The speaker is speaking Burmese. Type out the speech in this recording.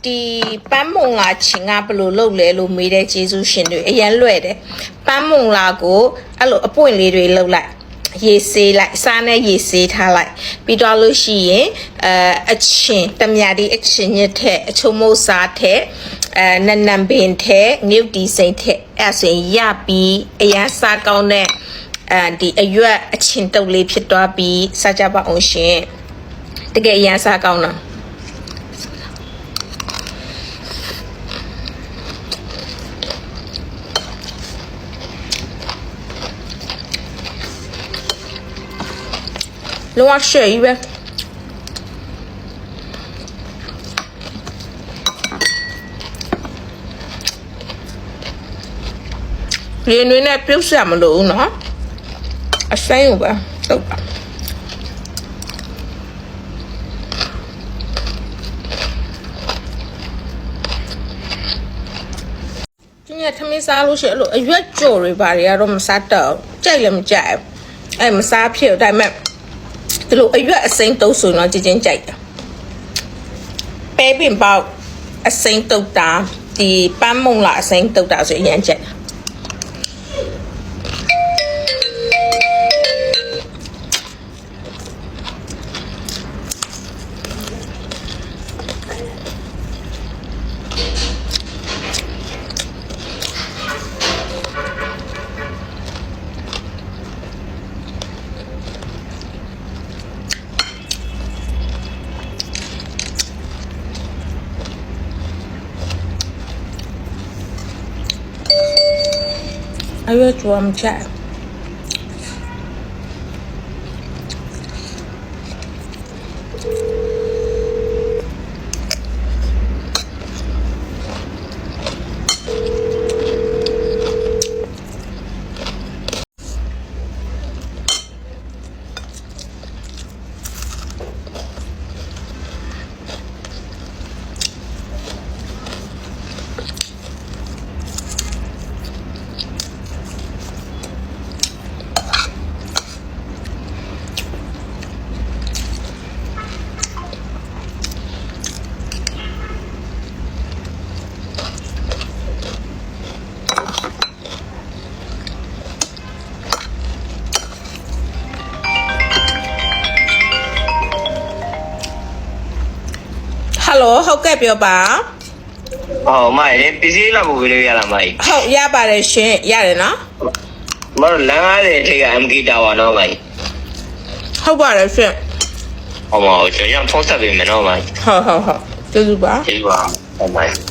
ဒီပန်းမုံလာချင်းကဘယ်လိုလုပ်လဲလို့မေးတဲ့ကျေးဇူးရှင်တွေအရင်လွယ်တယ်ပန်းမုံလာကိုအဲ့လိုအပွင့်လေးတွေလှုပ်လိုက်ရေစေးလိုက်စားနဲ့ရေစေးထားလိုက်ပြီးတော့လို့ရှိရင်အချင်းတမြာဒီအချင်းညက်ထက်အချုံမိုးစားထက်နန်နန်ပင်ထက်ငုတ်တီစိမ့်ထက်အဲ့ဆိုရင်ရပြီးအရန်စားကောင်းတဲ့ဒီအရွက်အချင်းတုပ်လေးဖြစ်သွားပြီးစားကြပါအောင်ရှင်တကယ်အရန်စားကောင်းတာလုံးဝရှယ်ကြီးပဲရေနွေးနဲ့ပြုတ်ဆက်မလို့ဘူးနော်အဆိုင်ကိုပဲတုတ်ပါဒီနေ့သမီးစားလို့ရှိရင်အဲ့လိုအရွက်ကြော်တွေပါတွေကတော့မစားတော့ကြိုက်လည်းမကြိုက်အဲ့မစားဖြစ်ဒါပေမဲ့ဒီလိုအရွက်အစိမ်းတုပ်ဆိုတော့ကြင်ကြိုက်တာပဲပင်ပေါက်အစိမ်းတုပ်တာဒီပန်းမုံလာအစိမ်းတုပ်တာဆိုရင်ကြိုက်တာအရွက်ကြွမ်းချင်ဟယ်လိုဟုတ်ကဲ့ပြောပါဟုတ်မိုင်လေပစ္စည်းလောက်ကိုလေးရလားမိုင်ဟုတ်ရပါတယ်ရှင်ရတယ်နော်မတော်လမ်းကားတဲ့ထိပ်က MK Tower နော်မိုင်ဟုတ်ပါတယ်ရှင်ဟောမကျွန်တော်ဖုန်းဆက်ပေးမယ်နော်မိုင်ဟုတ်ကျေးဇူးပါဟုတ်မိုင်